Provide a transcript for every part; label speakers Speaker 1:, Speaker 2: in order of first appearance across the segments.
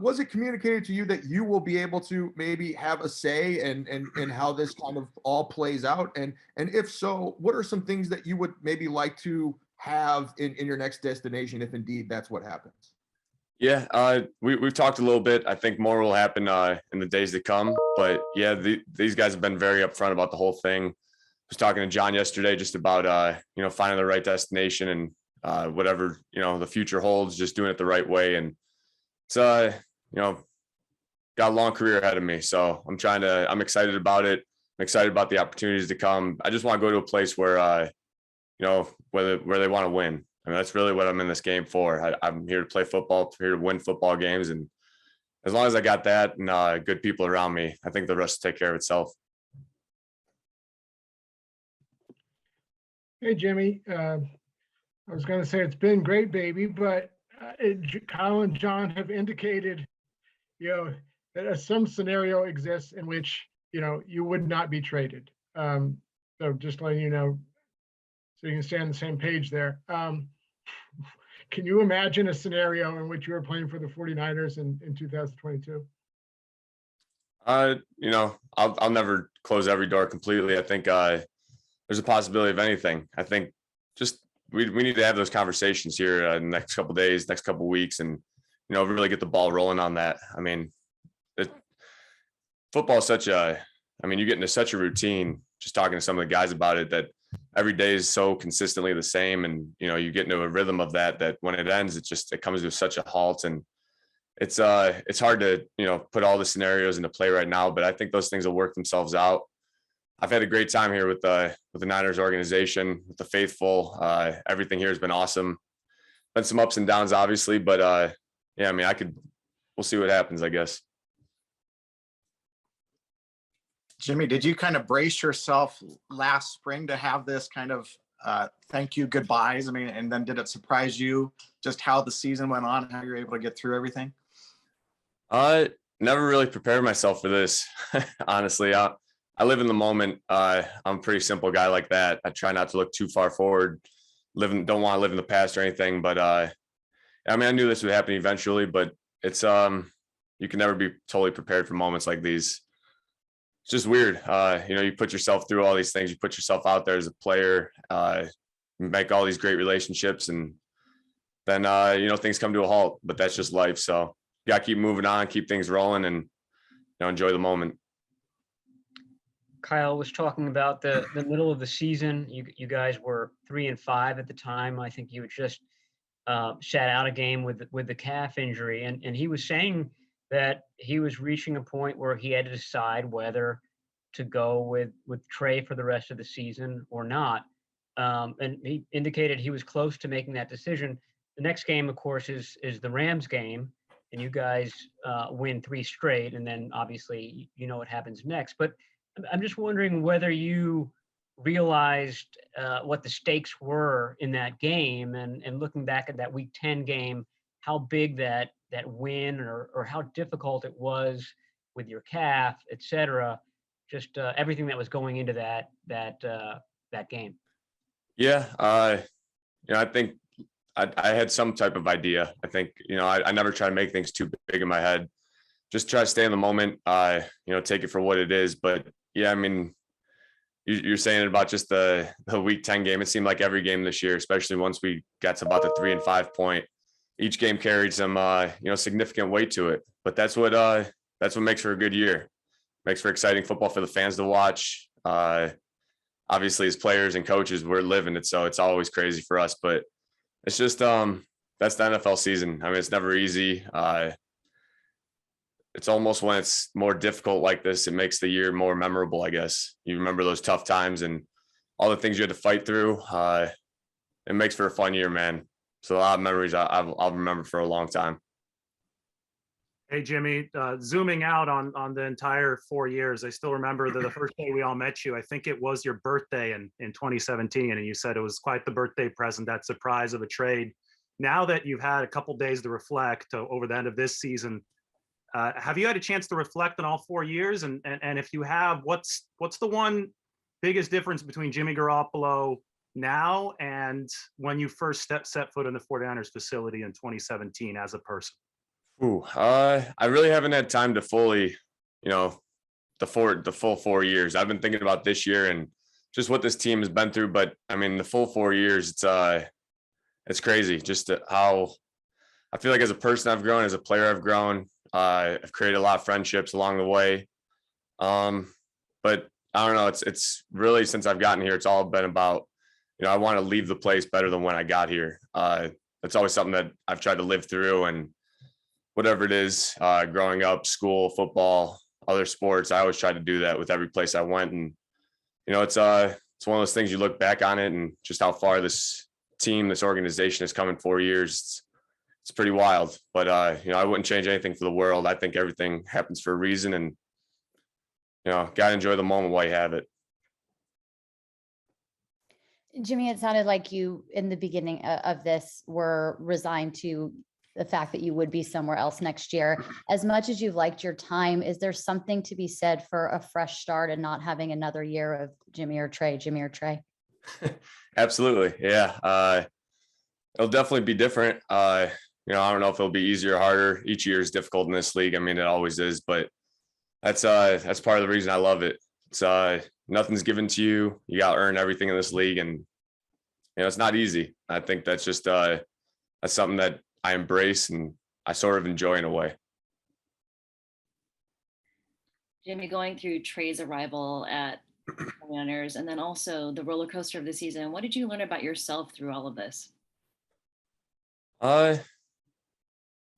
Speaker 1: Was it communicated to you that you will be able to maybe have a say in how this kind of all plays out? And if so, what are some things that you would maybe like to have in your next destination if indeed that's what happens?
Speaker 2: Yeah, we've talked a little bit. I think more will happen in the days to come. But yeah, these guys have been very upfront about the whole thing. I was talking to John yesterday just about finding the right destination and whatever the future holds, just doing it the right way. And it's got a long career ahead of me, so I'm excited about it. I'm excited about the opportunities to come. I just want to go to a place where where they want to win. I mean, that's really what I'm in this game for. I'm here to play football, here to win football games. And as long as I got that and good people around me, I think the rest will take care of itself.
Speaker 3: Hey, Jimmy. I was going to say it's been great, baby, but Kyle and John have indicated, that some scenario exists in which, you would not be traded. So just letting you know, so you can stay on the same page there. Can you imagine a scenario in which you were playing for the 49ers in 2022?
Speaker 2: I'll never close every door completely. I think there's a possibility of anything. I think just we need to have those conversations here in the next couple of days, next couple of weeks, and really get the ball rolling on that. I mean, football is you get into such a routine. Just talking to some of the guys about it, that every day is so consistently the same, and you get into a rhythm of that when it ends, it comes to such a halt. And it's hard to put all the scenarios into play right now, but I think those things will work themselves out. I've had a great time here with the Niners organization, with the faithful. Everything here has been awesome. Been some ups and downs, obviously, but we'll see what happens, I guess.
Speaker 4: Jimmy, did you kind of brace yourself last spring to have this kind of thank you goodbyes? I mean, and then did it surprise you just how the season went on, how you're able to get through everything?
Speaker 2: Never really prepared myself for this. Honestly, I live in the moment. I'm a pretty simple guy like that. I try not to look too far forward. Don't want to live in the past or anything. But I knew this would happen eventually. But it's you can never be totally prepared for moments like these. It's just weird. You put yourself through all these things. You put yourself out there as a player, make all these great relationships, and then things come to a halt. But that's just life. So you got to keep moving on, keep things rolling, and enjoy the moment.
Speaker 5: Kyle was talking about the middle of the season. You guys were 3-5 at the time. I think you had just sat out a game with the calf injury, and he was saying that he was reaching a point where he had to decide whether to go with Trey for the rest of the season or not. And he indicated he was close to making that decision. The next game, of course, is the Rams game, and you guys win 3 straight, and then obviously what happens next. But I'm just wondering whether you realized what the stakes were in that game, and looking back at that Week 10 game, how big that win or how difficult it was with your calf, et cetera, just everything that was going into that game.
Speaker 2: Yeah, I think I had some type of idea. I think I never try to make things too big in my head. Just try to stay in the moment. Take it for what it is. But yeah, I mean, you're saying about just the Week 10 game. It seemed like every game this year, especially once we got to about the 3-5 point, each game carried some significant weight to it. But that's what makes for a good year. Makes for exciting football for the fans to watch. Obviously, as players and coaches, we're living it, so it's always crazy for us. But it's just that's the NFL season. I mean, it's never easy. It's almost when it's more difficult like this, it makes the year more memorable, I guess. You remember those tough times and all the things you had to fight through. It makes for a fun year, man. So a lot of memories I'll remember for a long time.
Speaker 6: Hey, Jimmy, zooming out on the entire 4 years, I still remember the first day we all met you. I think it was your birthday in 2017, and you said it was quite the birthday present, that surprise of a trade. Now that you've had a couple days to reflect over the end of this season, have you had a chance to reflect on all 4 years? And if you have, what's the one biggest difference between Jimmy Garoppolo now and when you first set foot in the 49ers facility in 2017 as a person?
Speaker 2: I really haven't had time to fully, you know, the full 4 years. I've been thinking about this year and just what this team has been through. But I mean, the full 4 years, it's crazy just how I feel like as a person I've grown, as a player I've grown. I've created a lot of friendships along the way. But I don't know. It's really since I've gotten here, it's all been about, I want to leave the place better than when I got here. That's always something that I've tried to live through, and whatever it is, growing up, school, football, other sports, I always try to do that with every place I went. And it's one of those things you look back on it and just how far this team, this organization has come in 4 years. It's pretty wild, but I wouldn't change anything for the world. I think everything happens for a reason, and gotta enjoy the moment while you have it.
Speaker 7: Jimmy, it sounded like you, in the beginning of this, were resigned to the fact that you would be somewhere else next year. As much as you've liked your time, is there something to be said for a fresh start and not having another year of Jimmy or Trey?
Speaker 2: Absolutely. Yeah. It'll definitely be different. I don't know if it'll be easier or harder. Each year is difficult in this league. I mean, it always is, but that's part of the reason I love it. It's nothing's given to you. You got to earn everything in this league, and it's not easy. I think that's just that's something that I embrace and I sort of enjoy in a way.
Speaker 8: Jimmy, going through Trey's arrival at Runners and then also the roller coaster of the season, what did you learn about yourself through all of this?
Speaker 2: I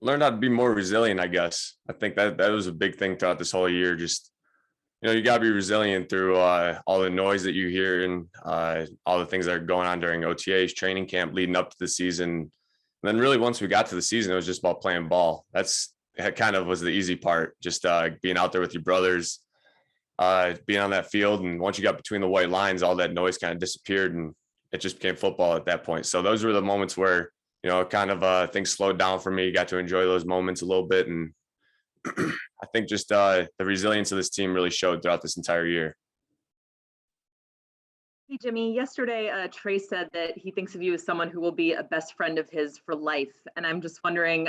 Speaker 2: learned how to be more resilient, I guess. I think that was a big thing throughout this whole year. Just, you got to be resilient through all the noise that you hear and all the things that are going on during OTAs, training camp, leading up to the season. And then really once we got to the season, it was just about playing ball. That kind of was the easy part, just being out there with your brothers, being on that field. And once you got between the white lines, all that noise kind of disappeared and it just became football at that point. So those were the moments where, kind of things slowed down for me. Got to enjoy those moments a little bit. And I think just the resilience of this team really showed throughout this entire year.
Speaker 9: Hey, Jimmy, yesterday, Trey said that he thinks of you as someone who will be a best friend of his for life. And I'm just wondering,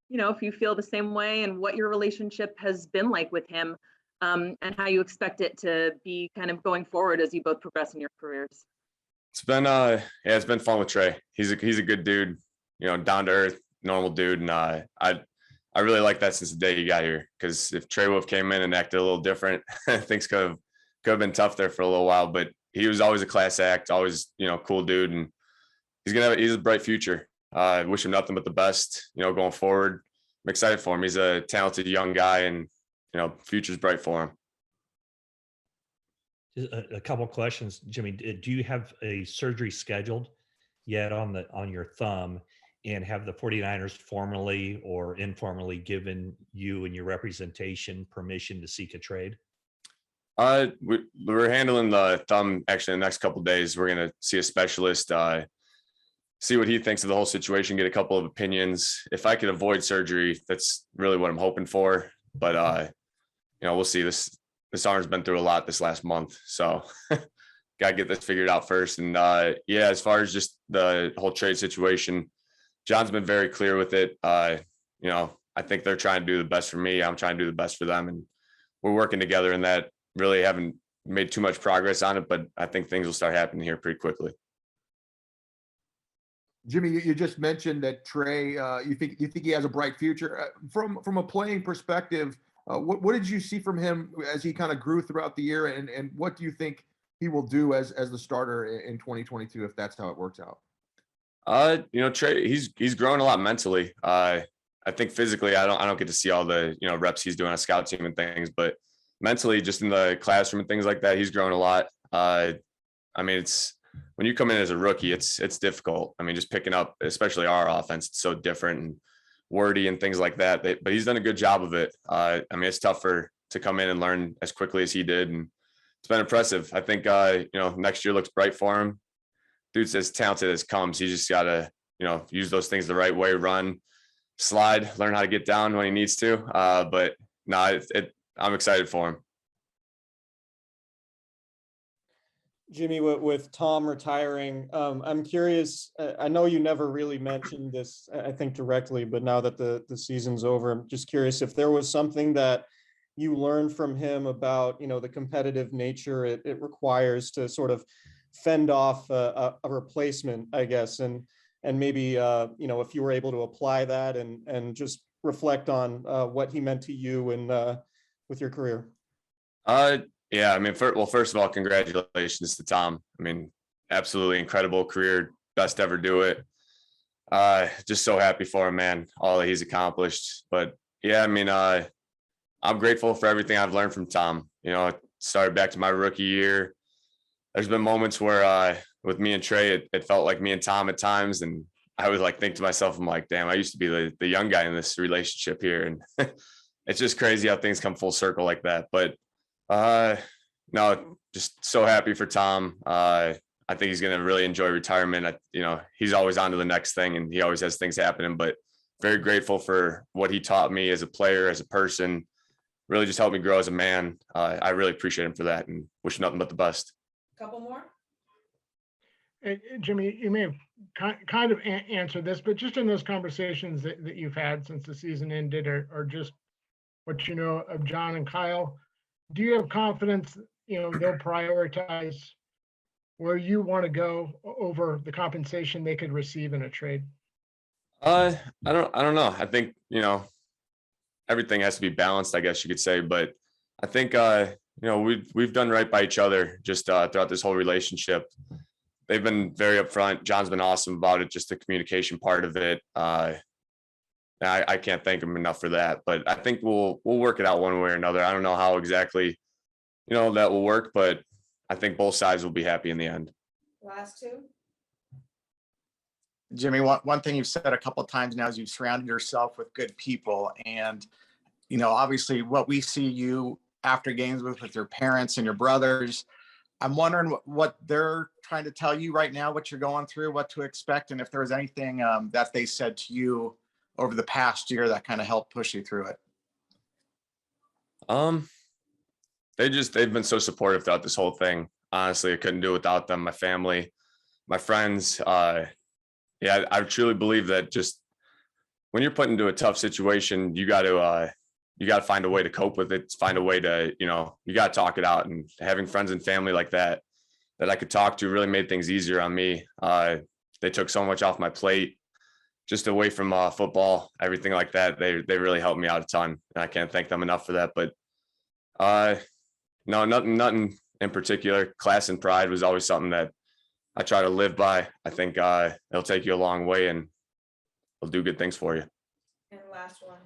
Speaker 9: if you feel the same way and what your relationship has been like with him, and how you expect it to be kind of going forward as you both progress in your careers.
Speaker 2: It's been it's been fun with Trey. He's a good dude, down to earth, normal dude. And I really like that since the day he got here, because if Trey Wolf came in and acted a little different, things could have been tough there for a little while. But he was always a class act, always, cool dude, and he's a bright future. I wish him nothing but the best, going forward. I'm excited for him. He's a talented young guy, and future's bright for him.
Speaker 10: A couple of questions, Jimmy. Do you have a surgery scheduled yet on your thumb? And have the 49ers formally or informally given you and your representation permission to seek a trade?
Speaker 2: We're handling the thumb actually in the next couple of days. We're going to see a specialist, see what he thinks of the whole situation, get a couple of opinions. If I could avoid surgery, that's really what I'm hoping for. But, we'll see. This arm's been through a lot this last month. So got to get this figured out first. And as far as just the whole trade situation, John's been very clear with it. I think they're trying to do the best for me. I'm trying to do the best for them. And we're working together in that. Really haven't made too much progress on it, but I think things will start happening here pretty quickly.
Speaker 1: Jimmy, you just mentioned that Trey, you think he has a bright future. From a playing perspective, what did you see from him as he kind of grew throughout the year, and what do you think he will do as the starter in 2022 if that's how it works out?
Speaker 2: Trey, he's grown a lot mentally. I think physically, I don't get to see all the reps he's doing on a scout team and things, but mentally, just in the classroom and things like that, he's grown a lot. It's when you come in as a rookie, it's difficult. I mean, just picking up, especially our offense, it's so different and wordy and things like that. But he's done a good job of it. It's tougher to come in and learn as quickly as he did, and it's been impressive. I think next year looks bright for him. Dude's as talented as comes. He just got to, use those things the right way, run, slide, learn how to get down when he needs to. But no, I'm excited for him.
Speaker 11: Jimmy, with Tom retiring, I'm curious. I know you never really mentioned this, I think directly, but now that the season's over, I'm just curious if there was something that you learned from him about, the competitive nature it requires to sort of fend off a replacement, I guess, and maybe if you were able to apply that and just reflect on what he meant to you and with your career.
Speaker 2: Yeah, I mean, first of all, congratulations to Tom. I mean, absolutely incredible career, best ever do it. Just so happy for him, man, all that he's accomplished. But yeah, I mean, I'm grateful for everything I've learned from Tom. It started back to my rookie year. There's been moments where with me and Trey, it felt like me and Tom at times. And I would think to myself, I'm like, damn, I used to be the young guy in this relationship here. And it's just crazy how things come full circle like that. But no, just so happy for Tom. I think he's going to really enjoy retirement. He's always on to the next thing and he always has things happening, but very grateful for what he taught me as a player, as a person, really just helped me grow as a man. I really appreciate him for that and wish him nothing but the best.
Speaker 12: Couple more.
Speaker 3: Jimmy, you may have kind of answered this, but just in those conversations that you've had since the season ended, or just what you know of John and Kyle, do you have confidence, they'll prioritize where you want to go over the compensation they could receive in a trade?
Speaker 2: I don't know. I think, everything has to be balanced, I guess you could say, but I think, we've done right by each other just throughout this whole relationship. They've been very upfront. John's been awesome about it, just the communication part of it. I can't thank him enough for that, but I think we'll work it out one way or another. I don't know how exactly, that will work, but I think both sides will be happy in the end.
Speaker 12: Last two.
Speaker 4: Jimmy, one thing you've said a couple of times now is you've surrounded yourself with good people. And, obviously what we see you after games with your parents and your brothers, I'm wondering what they're trying to tell you right now, what you're going through, what to expect. And if there was anything that they said to you over the past year that kind of helped push you through it.
Speaker 2: They've been so supportive throughout this whole thing. Honestly, I couldn't do it without them, my family, my friends. Yeah, I truly believe that just when you're put into a tough situation, you got to find a way to cope with it, find a way to, you got to talk it out, and having friends and family like that I could talk to really made things easier on me. They took so much off my plate, just away from football, everything like that. They really helped me out a ton, and I can't thank them enough for that. But no, nothing in particular. Class and pride was always something that I try to live by. I think it'll take you a long way and it'll do good things for you.
Speaker 12: And last one.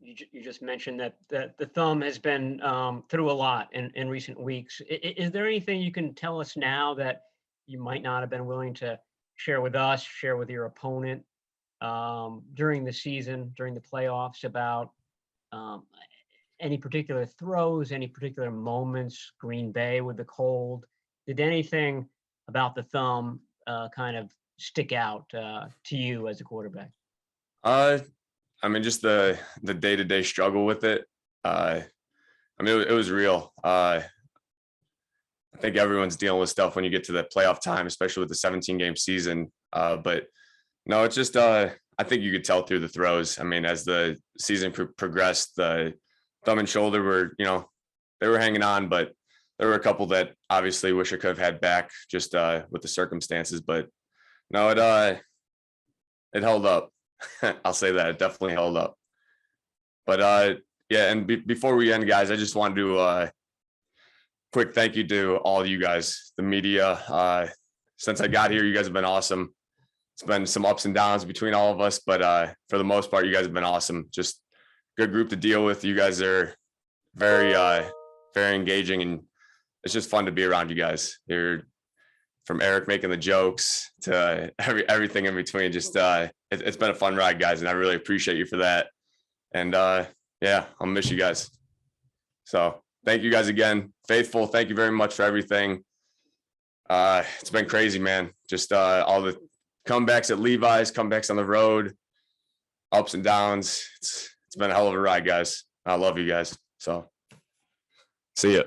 Speaker 5: You just mentioned that the thumb has been through a lot in recent weeks. Is there anything you can tell us now that you might not have been willing to share with us, share with your opponent during the season, during the playoffs, about any particular throws, any particular moments, Green Bay with the cold? Did anything about the thumb kind of stick out to you as a quarterback?
Speaker 2: I mean, just the day-to-day struggle with it. I mean, it was real. I think everyone's dealing with stuff when you get to the playoff time, especially with the 17-game season. But no, it's just I think you could tell through the throws. I mean, as the season progressed, the thumb and shoulder were, they were hanging on, but there were a couple that obviously wish I could have had back just with the circumstances. But no, it held up. I'll say that it definitely held up. But yeah, and before we end, guys, I just wanted to quick thank you to all you guys, the media. Since I got here, you guys have been awesome. It's been some ups and downs between all of us, but for the most part, you guys have been awesome. Just good group to deal with. You guys are very engaging, and it's just fun to be around you guys. You're from Eric making the jokes to everything in between. Just it's been a fun ride, guys, and I really appreciate you for that. And yeah, I'll miss you guys. So thank you guys again. Faithful, thank you very much for everything. It's been crazy, man. Just all the comebacks at Levi's, comebacks on the road, ups and downs. It's been a hell of a ride, guys. I love you guys. So see ya.